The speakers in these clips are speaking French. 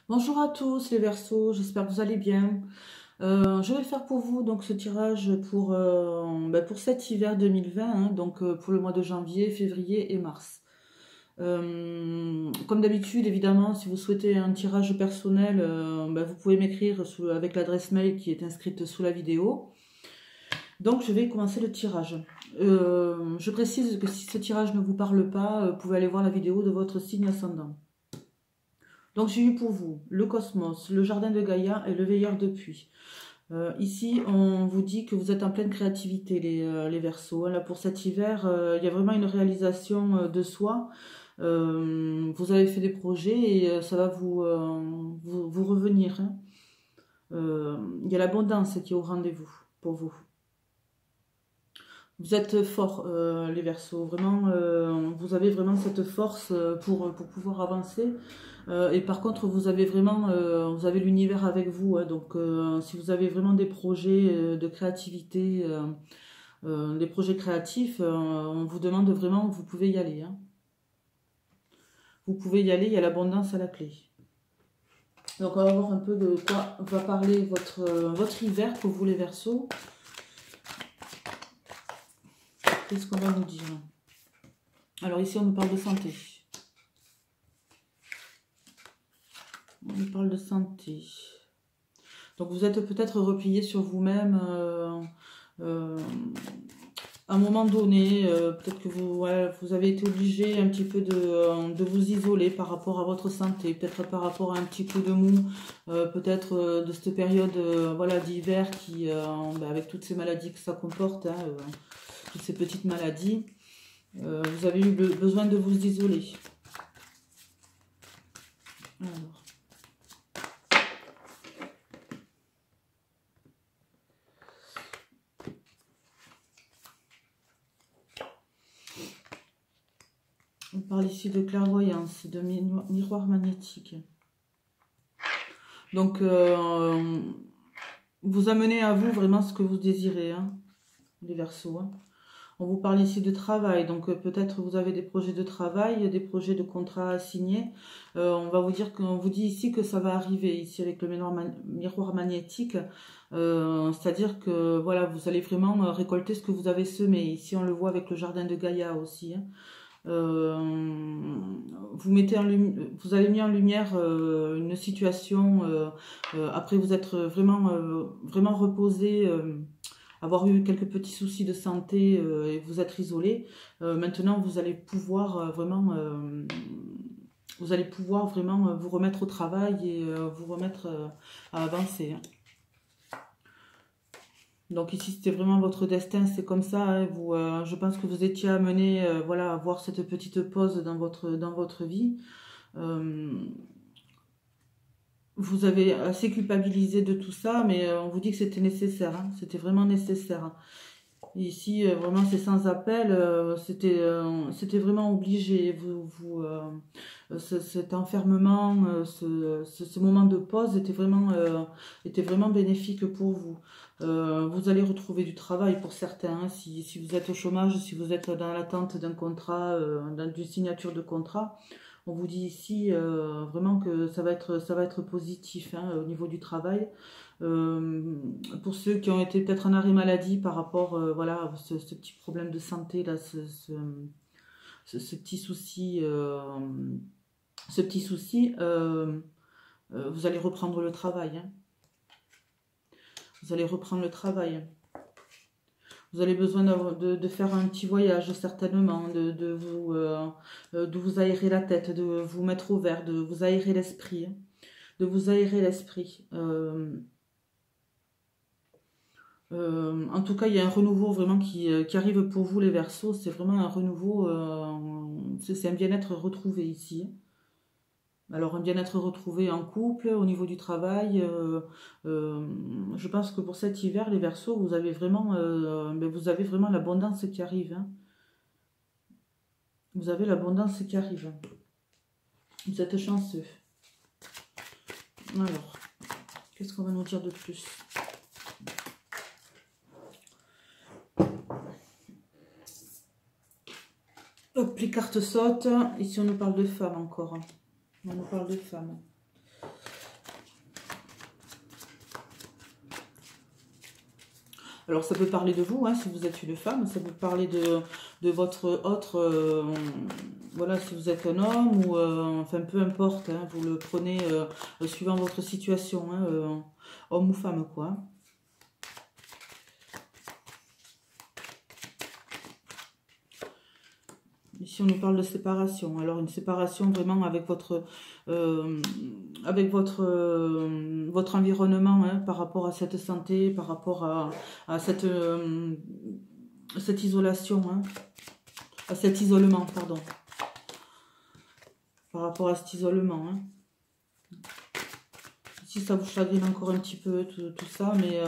Bonjour à tous les Verseaux, j'espère que vous allez bien. Je vais faire pour vous donc ce tirage pour cet hiver 2020, hein, pour le mois de janvier, février et mars. Comme d'habitude, évidemment, si vous souhaitez un tirage personnel, vous pouvez m'écrire avec l'adresse mail qui est inscrite sous la vidéo. Donc je vais commencer le tirage. Je précise que si ce tirage ne vous parle pas, vous pouvez aller voir la vidéo de votre signe ascendant. Donc j'ai eu pour vous le cosmos, le jardin de Gaïa et le veilleur de pluie. Ici, on vous dit que vous êtes en pleine créativité, les Verseaux. Là, pour cet hiver, il y a vraiment une réalisation de soi. Vous avez fait des projets et ça va vous revenir, hein. Il y a l'abondance qui est au rendez-vous pour vous. Vous êtes forts, les Verseaux. Vraiment, vous avez vraiment cette force pour pouvoir avancer. Et par contre, vous avez vraiment, vous avez l'univers avec vous, hein. Donc, si vous avez vraiment des projets de créativité, des projets créatifs, on vous demande vraiment, vous pouvez y aller, hein. Vous pouvez y aller, il y a l'abondance à la clé. Donc, on va voir un peu de quoi va parler votre hiver pour vous, les Verseaux. Qu'est-ce qu'on va nous dire? Alors ici, on nous parle de santé. On nous parle de santé. Donc vous êtes peut-être replié sur vous-même à un moment donné. Peut-être que vous avez été obligé un petit peu de vous isoler par rapport à votre santé. Peut-être par rapport à un petit coup de mou. Peut-être de cette période d'hiver qui, avec toutes ces maladies que ça comporte, hein, toutes ces petites maladies, vous avez eu besoin de vous isoler. Alors. On parle ici de clairvoyance, de miroir magnétique. Donc, vous amenez à vous vraiment ce que vous désirez, hein, les Verseaux, hein. On vous parle ici de travail, donc peut-être vous avez des projets de travail, des projets de contrat à signer. On va vous dire qu'on vous dit ici que ça va arriver, ici avec le miroir magnétique. C'est-à-dire que voilà, vous allez vraiment récolter ce que vous avez semé. Ici, on le voit avec le jardin de Gaïa aussi, hein. Vous avez mis en lumière une situation. Après, vous êtes vraiment reposé. Avoir eu quelques petits soucis de santé et vous être isolé, maintenant vous allez pouvoir vraiment vous remettre au travail et vous remettre à avancer, hein. Donc ici c'était vraiment votre destin, c'est comme ça, hein. Je pense que vous étiez amené à avoir cette petite pause dans votre vie. Vous avez assez culpabilisé de tout ça, mais on vous dit que c'était nécessaire, hein. C'était vraiment nécessaire. Ici, vraiment, c'est sans appel. C'était vraiment obligé. Cet enfermement, ce moment de pause était vraiment bénéfique pour vous. Vous allez retrouver du travail pour certains, hein, si vous êtes au chômage, si vous êtes dans l'attente d'un contrat, d'une signature de contrat. On vous dit ici vraiment que ça va être positif, hein, au niveau du travail. Pour ceux qui ont été peut-être en arrêt maladie par rapport à ce petit problème de santé, là, ce petit souci, vous allez reprendre le travail, hein. Vous allez reprendre le travail. Vous avez besoin de faire un petit voyage, certainement, de vous aérer la tête, de vous mettre au vert, de vous aérer l'esprit, hein. De vous aérer l'esprit. En tout cas, il y a un renouveau vraiment qui arrive pour vous, les Verseaux. C'est vraiment un renouveau, c'est un bien-être retrouvé ici. Alors, un bien-être retrouvé en couple, au niveau du travail. Je pense que pour cet hiver, les Verseaux, vous avez vraiment l'abondance qui arrive, hein. Vous avez l'abondance qui arrive. Vous êtes chanceux. Alors, qu'est-ce qu'on va nous dire de plus ? Hop, les cartes sautent. Ici, on nous parle de femmes encore. On nous parle de femmes. Alors ça peut parler de vous, hein, si vous êtes une femme, ça peut parler de votre autre, voilà, si vous êtes un homme, ou enfin peu importe, hein, vous le prenez suivant votre situation, hein, homme ou femme, quoi. Ici, on nous parle de séparation. Alors, une séparation vraiment avec votre votre environnement, hein, par rapport à cette santé, par rapport à cette isolation, hein, à cet isolement, pardon. Par rapport à cet isolement. Hein. Ici, ça vous chagrine encore un petit peu, tout ça, mais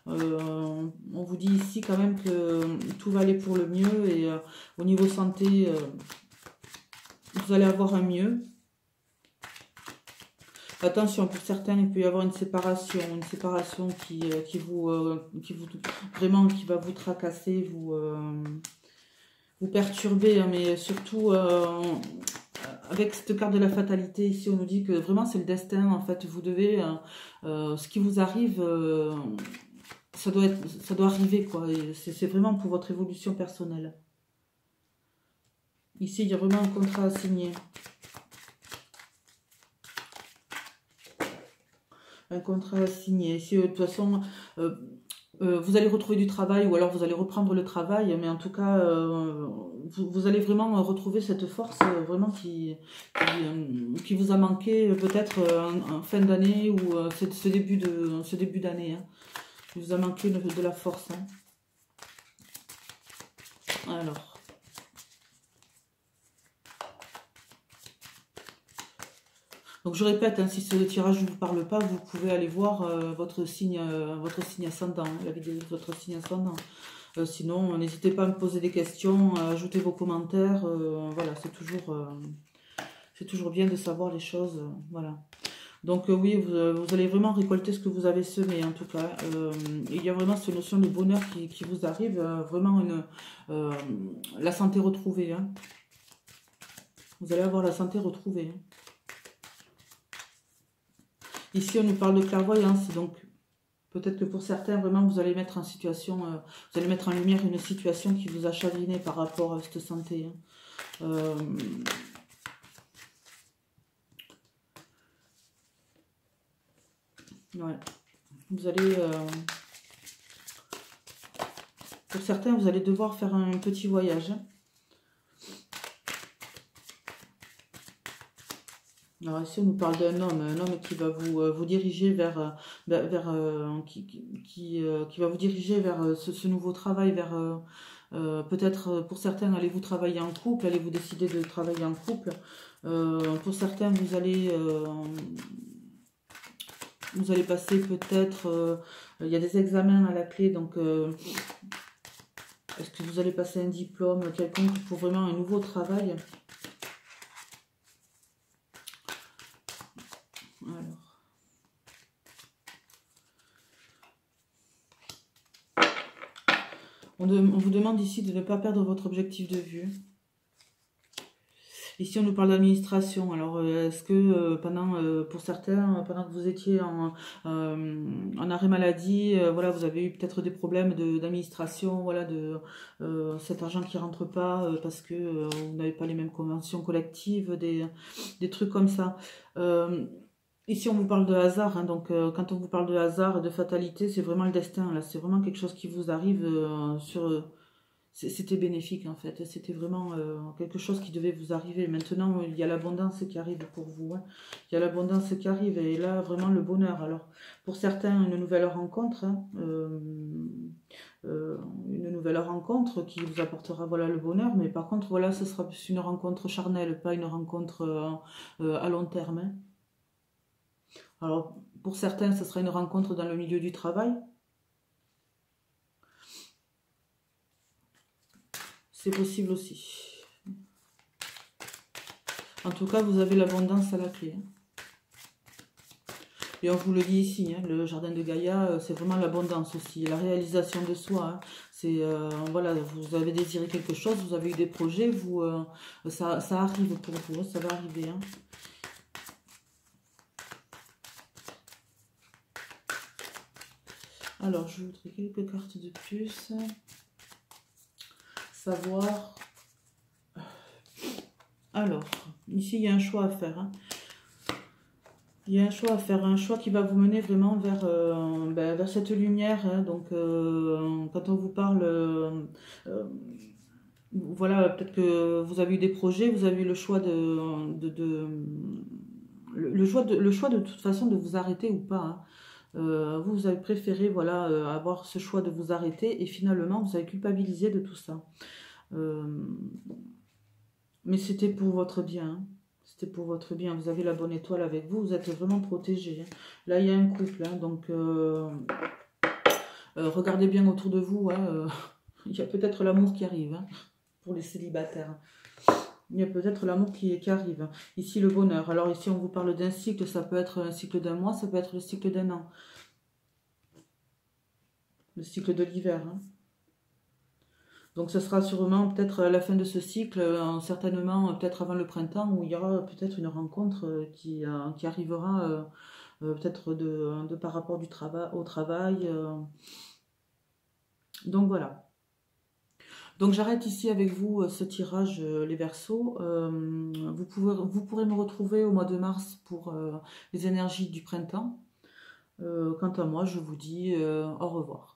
on vous dit ici quand même que tout va aller pour le mieux, et au niveau santé, vous allez avoir un mieux. Attention, pour certains, il peut y avoir une séparation qui vous vraiment, qui va vous tracasser, vous perturber, hein, mais surtout avec cette carte de la fatalité ici, on nous dit que vraiment c'est le destin. En fait, vous devez ce qui vous arrive, ça doit arriver, quoi. C'est vraiment pour votre évolution personnelle. Ici, il y a vraiment un contrat à signer. Un contrat à signer. Ici, de toute façon, vous allez retrouver du travail, ou alors vous allez reprendre le travail, mais en tout cas, vous allez vraiment retrouver cette force vraiment qui vous a manqué peut-être en fin d'année, ou ce début d'année. Hein. Il vous a manqué de la force. Hein. Alors. Donc je répète, hein, si ce tirage ne vous parle pas, vous pouvez aller voir votre signe ascendant, hein, la vidéo de votre signe ascendant. Sinon, n'hésitez pas à me poser des questions, à ajouter vos commentaires. Voilà, c'est toujours bien de savoir les choses. Voilà. Donc oui, vous allez vraiment récolter ce que vous avez semé, en tout cas. Il y a vraiment cette notion de bonheur qui vous arrive, vraiment la santé retrouvée. Hein. Vous allez avoir la santé retrouvée. Hein. Ici, on nous parle de clairvoyance, donc peut-être que pour certains, vraiment, vous allez mettre en situation, vous allez mettre en lumière une situation qui vous a chagriné par rapport à cette santé. Hein. Ouais. Vous allez, pour certains, vous allez devoir faire un petit voyage. Hein. Alors ici, on nous parle d'un homme, qui va vous diriger qui va vous diriger vers ce nouveau travail, vers peut-être pour certains, allez-vous travailler en couple, allez-vous décider de travailler en couple. Pour certains, vous allez passer peut-être, il y a des examens à la clé, donc est-ce que vous allez passer un diplôme quelconque pour vraiment un nouveau travail? Alors. On vous demande ici de ne pas perdre votre objectif de vue. Ici, on nous parle d'administration. Alors, est-ce que pour certains, pendant que vous étiez en arrêt maladie, voilà, vous avez eu peut-être des problèmes d'administration, voilà, cet argent qui rentre pas parce que vous n'avez pas les mêmes conventions collectives, des trucs comme ça. Ici, on vous parle de hasard, hein, donc quand on vous parle de hasard et de fatalité, c'est vraiment le destin. Là, c'est vraiment quelque chose qui vous arrive c'était bénéfique, en fait. C'était vraiment quelque chose qui devait vous arriver. Maintenant, il y a l'abondance qui arrive pour vous. Hein. Il y a l'abondance qui arrive, et là, vraiment le bonheur. Alors, pour certains, une nouvelle rencontre, hein, une nouvelle rencontre qui vous apportera, voilà, le bonheur. Mais par contre, voilà, ce sera plus une rencontre charnelle, pas une rencontre à long terme. Hein. Alors, pour certains, ce sera une rencontre dans le milieu du travail. C'est possible aussi. En tout cas, vous avez l'abondance à la clé. Et on vous le dit ici, hein, le jardin de Gaïa, c'est vraiment l'abondance aussi. La réalisation de soi. Hein. C'est, voilà, vous avez désiré quelque chose, vous avez eu des projets, ça arrive pour vous, ça va arriver. Hein. Alors, je voudrais quelques cartes de plus. Savoir. Alors, ici, il y a un choix à faire. Hein. Il y a un choix à faire, un choix qui va vous mener vraiment vers cette lumière. Hein. Donc, quand on vous parle, voilà, peut-être que vous avez eu des projets, vous avez eu le choix le choix de toute façon de vous arrêter ou pas. Hein. Vous avez préféré voilà, avoir ce choix de vous arrêter et finalement vous avez culpabilisé de tout ça. Mais c'était pour votre bien. Hein. C'était pour votre bien. Vous avez la bonne étoile avec vous. Vous êtes vraiment protégé. Hein. Là, il y a un couple. Hein, donc, regardez bien autour de vous. Hein, il y a peut-être l'amour qui arrive hein, pour les célibataires. Il y a peut-être l'amour qui arrive. Ici, le bonheur. Alors ici, on vous parle d'un cycle. Ça peut être un cycle d'un mois. Ça peut être le cycle d'un an. Le cycle de l'hiver. Hein. Donc ce sera sûrement peut-être à la fin de ce cycle, certainement peut-être avant le printemps, où il y aura peut-être une rencontre qui arrivera peut-être par rapport au travail. Donc voilà. Donc j'arrête ici avec vous ce tirage, les Verseaux. Vous pourrez me retrouver au mois de mars pour les énergies du printemps. Quant à moi, je vous dis au revoir.